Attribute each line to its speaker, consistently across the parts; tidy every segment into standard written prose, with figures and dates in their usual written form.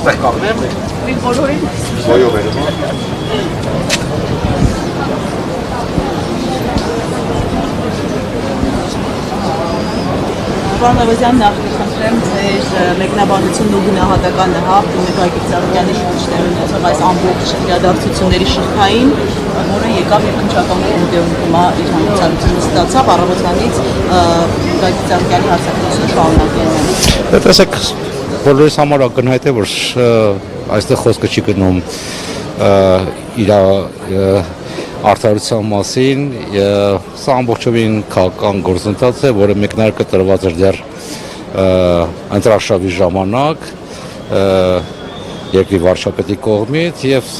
Speaker 1: Այստեղ կանգնեմ։
Speaker 2: Մի բոլորին։
Speaker 1: Ոյով էր։
Speaker 2: Պարոն Ավազյան, նախ կխնդրեմ ձեր մեկնաբանությունն ու գնահատականը Տունե Գագիկ Ծառուկյանի շուրջ ունեցող այս ամբողջ իրադարձությունների շղթային, որը եկավ եւ քննչական կոմիտեում իր հանդիսանությունը ստացավ առավոտանից Գագիկ Ծառուկյանի հարցակցությունը շարունակել։
Speaker 3: Տեսեք, բոլորիս համար ակնհայտ է, որ այստեղ խոսքը չի գնում իր արդարության մասին, սա ամբողջովին քաղաքական գործընթաց է, որը մեկնարկը տրված էր դեռ ընտրարշավի ժամանակ երկրի վարչապետի կողմից եւ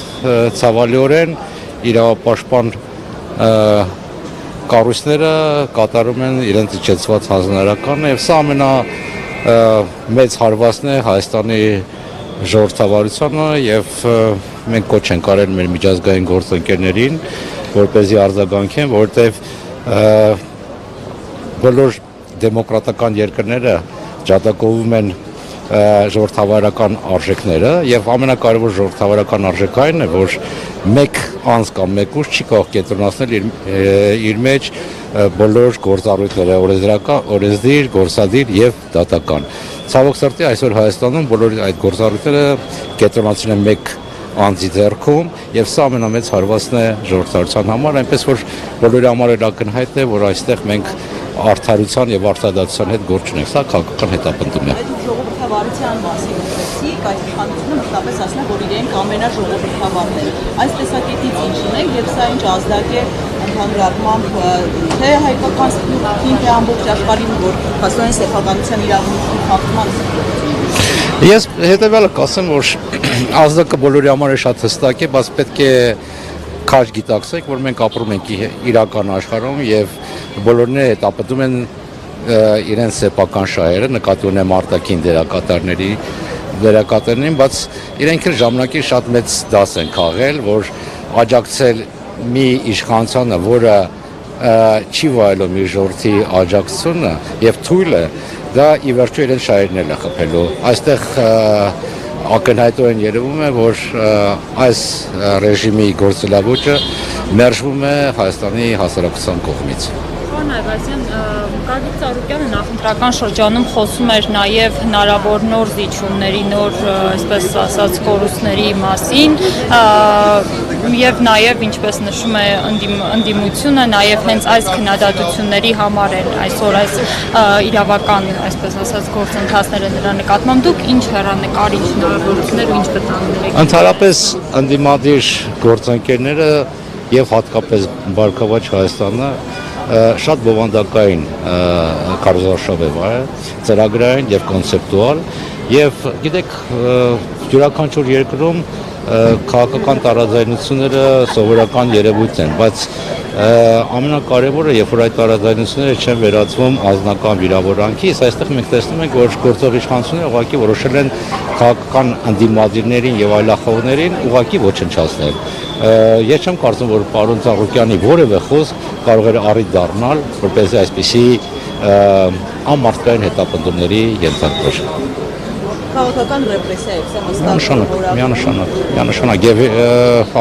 Speaker 3: ցավալիորեն իրավապաշտպան կառույցները կատարում են իրենց իջեցված հանձնարարականը եւ սա մեծ հարվածն է Հայաստանի ժողովրդավարությանը եւ մենք կոչ ենք արել մեր միջազգային գործընկերներին, որպեսզի արձագանքեն, որովհետեւ բոլոր դեմոկրատական երկրները ջատագովում են ժողովրդավարական արժեքները եւ ամենակարևոր ժողովրդավարական արժեքը այն է, որ մեկ անձ կամ մեկ ուժ չի կարող կենտրոնացնել իր մեջ բոլոր գործառույթները, օրենսդիր, գործադիր եւ դատական։ Ցավոք սրտի այսօր Հայաստանում բոլոր այդ գործառույթները կենտրոնացել են մեկ անձի ձեռքում եւ սա ամենամեծ հարվածն է ժողովրդության համար, այնպես որ բոլորի համար էլ ակնհայտ է, որ այստեղ մենք արդարության եւ արտադատության հետ գործ ունենք, սա քաղաքական հետապնդում է։
Speaker 2: Ժողովրդավարության մասին խոսեցիք, այս իշխանությունը մշտապես ասում է, որ իրենք ամենաժողովրդավարն են։ Այս տեսակետից ինչն է եւ սա ինչ ազդակ է ընդհանուր առմամբ թե հայկական սպորտին, թե ամբողջ աշխարհին, որ հասուն սեփականության իրավունքի խախտման։
Speaker 3: Ես հետեւյալը կասեմ, որ ազդակը բոլորի համար է շատ հստակ է, բայց պետք է քաջ գիտակցեք, որ մենք ապրում ենք իրական աշխարհում եւ բոլորն հետապնդում են իրենց սեփական շահերը, նկատի ունեմ արտաքին դերակատարներին, բայց իրենք էլ ժամանակի շատ մեծ դաս են քաղել, որ աջակցել մի իշխանությանը, որը չի վայելում իր ժողովրդի աջակցությունը եւ թույլ է, դա ի վերջո իրեն շահերն է խփելու։ Այստեղ ակնհայտորեն երևում է, որ այս ռեժիմի գործելավոճը մերժվում է Հայաստանի հասարակության կողմից։
Speaker 4: Պարոն Ավազյան, Գագիկ Ծառուկյանը նախընտրական շրջանում խոսում էր նաև հնարավոր նոր զիջումների, նոր, այսպես ասած, կորուստների մասին եւ նաև, ինչպես նշում է ընդդիմությունը, նաև հենց այս քննադատությունների համար են այսօր այս իրավական, այսպես ասած, գործընթացները նրա նկատմամբ։ Դուք ինչ հեռանկար, ինչ հնարավորություններ ու ինչ վտանգներ եք։
Speaker 3: Ընդհանրապես ընդդիմադիր գործընկերները եւ հատկապես Բարգավաճ Հայաստանը շատ բովանդակային քարոզարշավ է վարել, ծրագրային եւ կոնցեպտուալ եւ գիտեք յուրաքանչյուր երկրում քաղաքական տարաձայնությունները սովորական երևույթ են, բայց ամենակարևորը, երբ որ այդ տարաձայնությունները չեն վերածվում անձնական վիրավորանքի, այստեղ մենք տեսնում ենք, որ գործող իշխանությունները ուղղակի որոշել են քաղաքական ընդդիմադիրներին եւ այլախոհներին ուղղակի ոչնչացնել։ Ես չեմ կարծում, որ պարոն Ծառուկյանի որևէ խոսք կարող էր առիթ դառնալ, որպեսզի այսպիսի անմարդկային հետապնդումների ենթարկվեր։
Speaker 2: Քաղաքական ռեպրեսիա է,
Speaker 3: միանշանակ եւ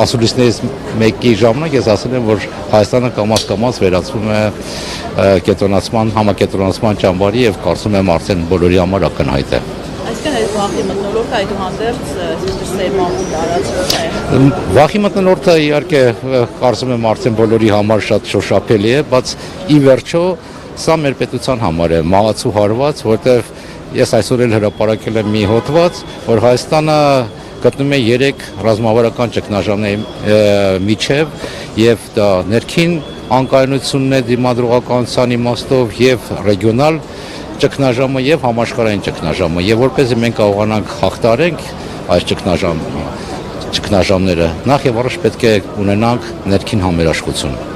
Speaker 3: ասուլիսներից մեկի ժամանակ ես ասել եմ, որ Հայաստանը կամաց վերածվում է կենտրոնացման, համակենտրոնացման ճամբարի եւ կարծում եմ արդեն բոլորի համար ակնհայտ է։
Speaker 2: Այսինքն այս վախի մթնոլորտը այդուհանդերձ սերմամուն տարածվում է։
Speaker 3: Վախի մթնոլորտը իհարկե կարծում եմ արդեն բոլորի համար շատ շոշափելի է, բայց ի վերջո սա մեր պետության համար է մահացու հարված, որտեղ ես այսօր էլ հրապարակել եմ մի հոդված, որ Հայաստանը գտնում է 3 ռազմավարական ճգնաժամների միջև եւ դա ներքին անկայունությունն է դիմադրողականության իմաստով եւ ռեգիոնալ ճգնաժամը եւ համաշխարհային ճգնաժամը եւ որպեսզի մենք կարողանանք հաղթարենք այս ճգնաժամները նախ եւ առաջ պետք է ունենանք ներքին համերաշխություն